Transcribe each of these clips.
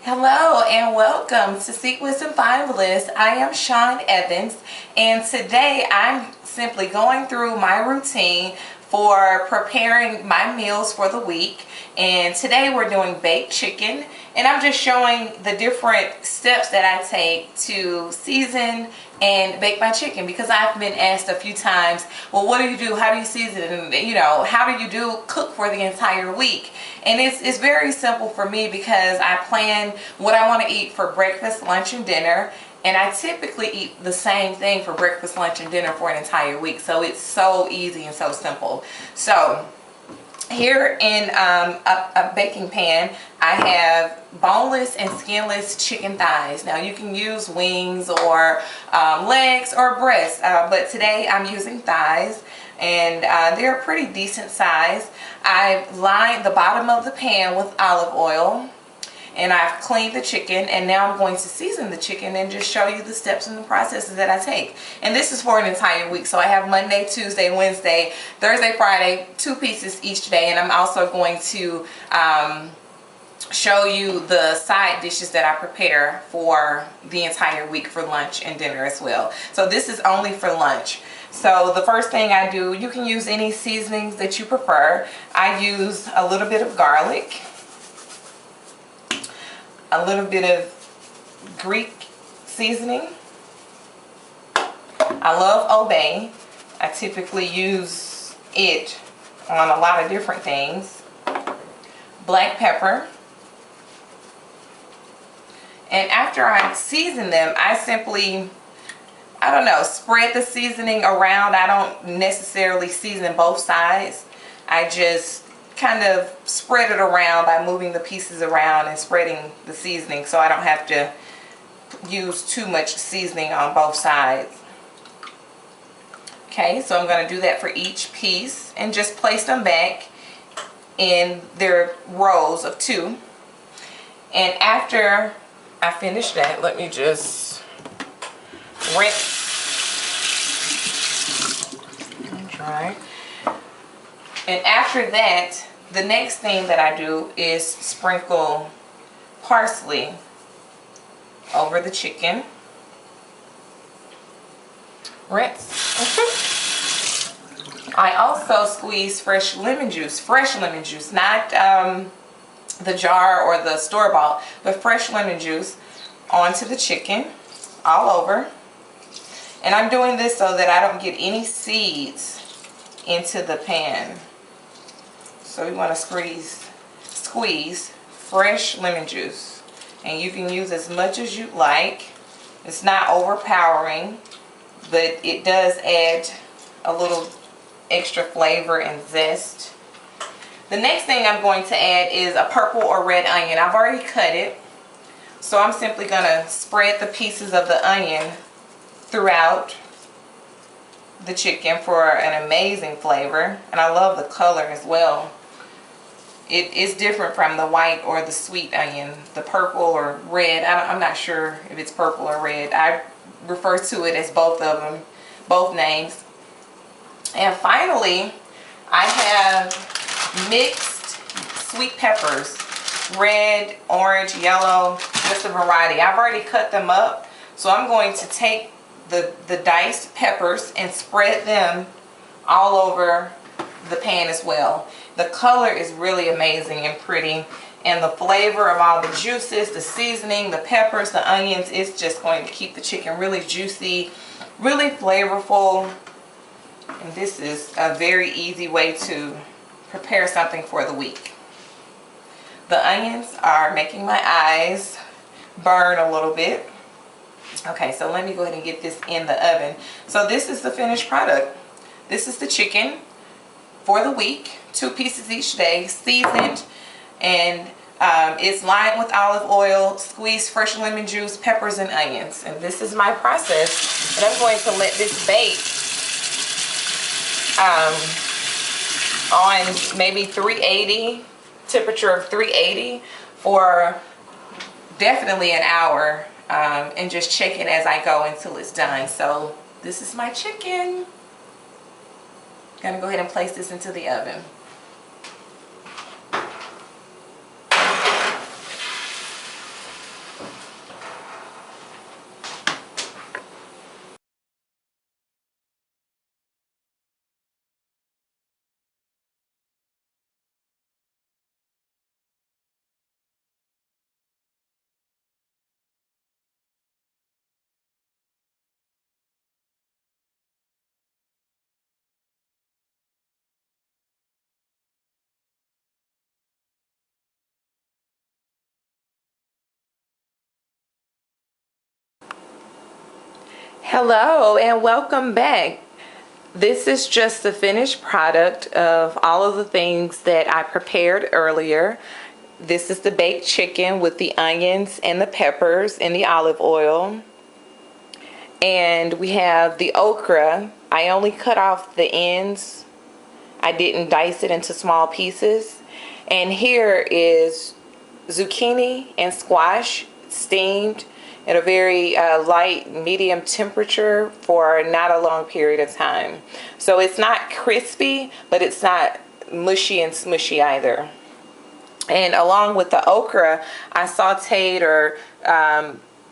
Hello and welcome to Seek Wisdom Find Bliss. I am Sean Evans, and today I'm simply going through my routine for preparing my meals for the week. And today we're doing baked chicken, and I'm just showing the different steps that I take to season and bake my chicken, because I've been asked a few times, well, what do you do? How do you season it? And how do you cook for the entire week? And it's very simple for me, because I plan what I want to eat for breakfast, lunch, and dinner. And I typically eat the same thing for breakfast, lunch, and dinner for an entire week. So it's so easy and so simple. So here in a baking pan, I have boneless and skinless chicken thighs. Now you can use wings or legs or breasts, but today I'm using thighs, and they're a pretty decent size. I've lined the bottom of the pan with olive oil, and I've cleaned the chicken, and now I'm going to season the chicken and just show you the steps and the processes that I take. And this is for an entire week, so I have Monday, Tuesday, Wednesday, Thursday, Friday, 2 pieces each day. And I'm also going to show you the side dishes that I prepare for the entire week for lunch and dinner as well. So this is only for lunch. So the first thing I do, you can use any seasonings that you prefer. I use a little bit of garlic, a little bit of Greek seasoning. I love Obey. I typically use it on a lot of different things. Black pepper. And after I season them, I simply, spread the seasoning around. I don't necessarily season both sides. I just kind of spread it around by moving the pieces around and spreading the seasoning, so I don't have to use too much seasoning on both sides. Okay, so I'm going to do that for each piece and just place them back in their rows of 2. And after I finish that, let me just rinse and dry. And after that, the next thing that I do is sprinkle parsley over the chicken. Rinse. I also squeeze fresh lemon juice, not the jar or the store-bought, but fresh lemon juice onto the chicken all over. And I'm doing this so that I don't get any seeds into the pan. So we want to squeeze fresh lemon juice, and you can use as much as you like. It's not overpowering, but it does add a little extra flavor and zest. The next thing I'm going to add is a purple or red onion. I've already cut it, so I'm simply going to spread the pieces of the onion throughout the chicken for an amazing flavor. And I love the color as well. It is different from the white or the sweet onion, the purple or red. I'm not sure if it's purple or red. I refer to it as both of them, both names. And finally, I have mixed sweet peppers, red, orange, yellow, just a variety. I've already cut them up, so I'm going to take the diced peppers and spread them all over the pan as well. The color is really amazing and pretty, and the flavor of all the juices, the seasoning, the peppers, the onions, it's just going to keep the chicken really juicy, really flavorful. And this is a very easy way to prepare something for the week. The onions are making my eyes burn a little bit. Okay, so let me go ahead and get this in the oven. So this is the finished product. This is the chicken for the week, 2 pieces each day, seasoned, and it's lined with olive oil, squeezed fresh lemon juice, peppers, and onions. And this is my process. And I'm going to let this bake on maybe 380, temperature of 380 for definitely an hour, and just check it as I go until it's done. So this is my chicken. Gonna go ahead and place this into the oven. Hello and welcome back. This is just the finished product of all of the things that I prepared earlier. This is the baked chicken with the onions and the peppers and the olive oil. And we have the okra. I only cut off the ends. I didn't dice it into small pieces. And here is zucchini and squash steamed at a very light medium temperature for not a long period of time. So it's not crispy, but it's not mushy and smushy either. And along with the okra, I sauteed or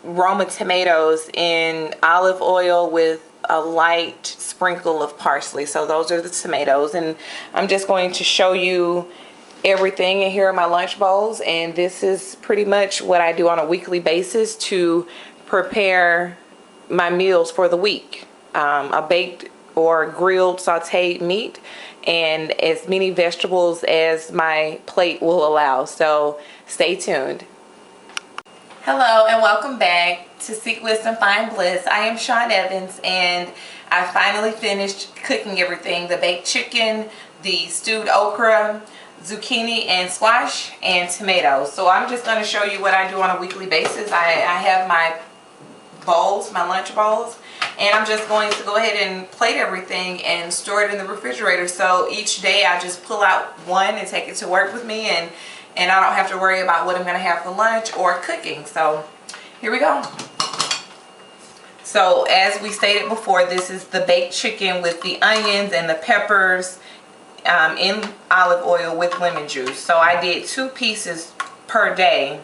Roma tomatoes in olive oil with a light sprinkle of parsley. So those are the tomatoes, and I'm just going to show you everything. And here are my lunch bowls, and this is pretty much what I do on a weekly basis to prepare my meals for the week. A baked or grilled sauteed meat and as many vegetables as my plate will allow. So stay tuned. Hello and welcome back to Seek Wisdom Find Bliss. I am Shawn Evans, and I finally finished cooking everything: the baked chicken, the stewed okra, zucchini and squash, and tomatoes. So I'm just going to show you what I do on a weekly basis. I have my bowls, my lunch bowls, and I'm just going to go ahead and plate everything and store it in the refrigerator. So each day I just pull out one and take it to work with me, and I don't have to worry about what I'm going to have for lunch or cooking. So here we go. So as we stated before, this is the baked chicken with the onions and the peppers in olive oil with lemon juice. So I did 2 pieces per day.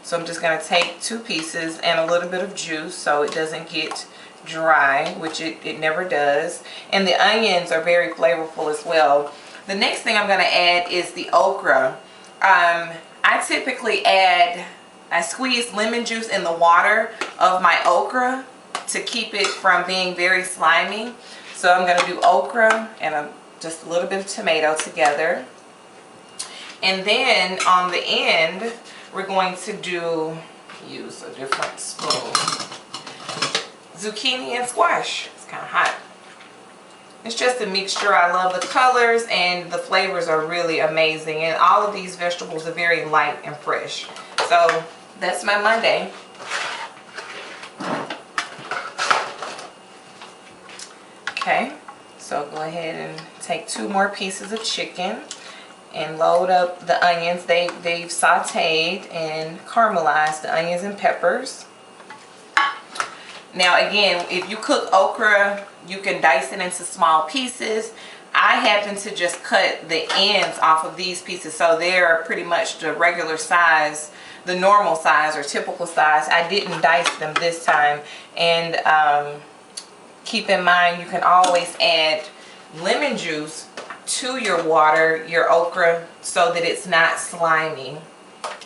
So I'm just going to take 2 pieces and a little bit of juice so it doesn't get dry, which it never does. And the onions are very flavorful as well. The next thing I'm going to add is the okra. I typically I squeeze lemon juice in the water of my okra to keep it from being very slimy. So I'm going to do okra and just a little bit of tomato together. And then on the end, we're going to use a different spoon, zucchini and squash. It's kind of hot. It's just a mixture. I love the colors, and the flavors are really amazing. And all of these vegetables are very light and fresh. So that's my Monday. Okay, so go ahead and take 2 more pieces of chicken and load up the onions. They've sauteed and caramelized the onions and peppers. Now again, if you cook okra, you can dice it into small pieces. I happen to just cut the ends off of these pieces, so they're pretty much the regular size, the normal size or typical size. I didn't dice them this time. And keep in mind, you can always add lemon juice to your water, your okra, so that it's not slimy.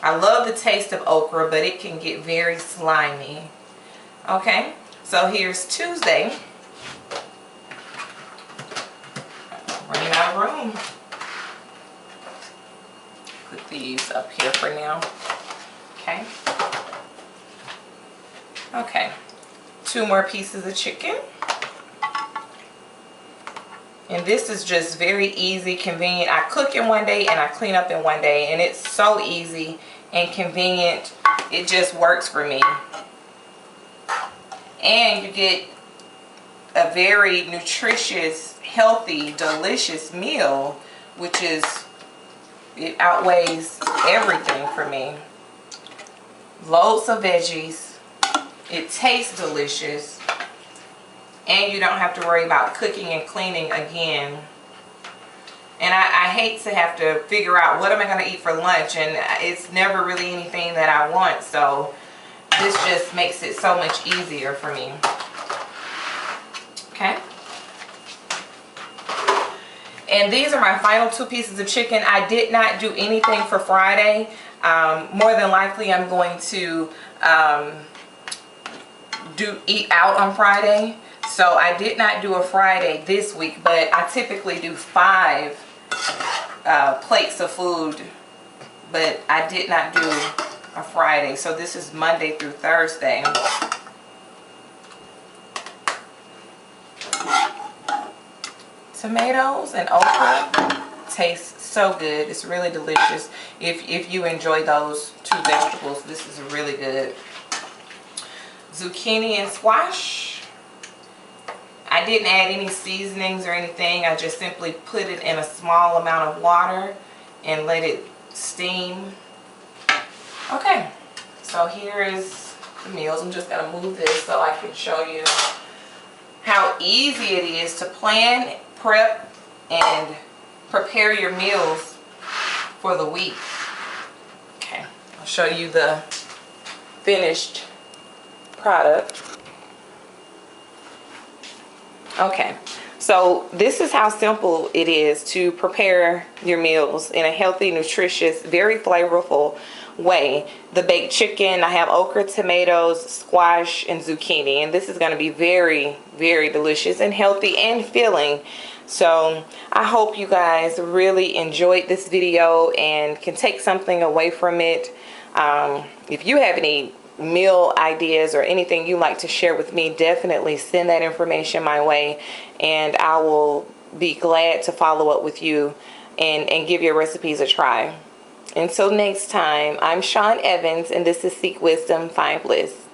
I love the taste of okra, but it can get very slimy. Okay, so here's Tuesday. Running out of room. Put these up here for now. Okay. Okay, 2 more pieces of chicken. And this is just very easy, convenient. I cook in one day and I clean up in one day, and it's so easy and convenient. It just works for me. And you get a very nutritious, healthy, delicious meal, which is, it outweighs everything for me. Loads of veggies. It tastes delicious. And you don't have to worry about cooking and cleaning again. And I hate to have to figure out what am I going to eat for lunch, and it's never really anything that I want. So this just makes it so much easier for me. Okay. And these are my final 2 pieces of chicken. I did not do anything for Friday. More than likely I'm going to eat out on Friday. So I did not do a Friday this week, but I typically do 5 plates of food, but I did not do a Friday. So this is Monday through Thursday. tomatoes and okra. Tastes so good. It's really delicious. If you enjoy those two vegetables, this is really good. Zucchini and squash. I didn't add any seasonings or anything. I just simply put it in a small amount of water and let it steam. Okay, so here is the meals. I'm just going to move this so I can show you how easy it is to plan, prep, and prepare your meals for the week. Okay, I'll show you the finished product. Okay, so this is how simple it is to prepare your meals in a healthy, nutritious, very flavorful way. The baked chicken, I have okra, tomatoes, squash, and zucchini, and this is going to be very, very delicious and healthy and filling. So I hope you guys really enjoyed this video and can take something away from it. If you have any meal ideas or anything you'd like to share with me, definitely send that information my way, and I will be glad to follow up with you and give your recipes a try. Until next time, I'm Shawn Evans, and this is Seek Wisdom, Find Bliss.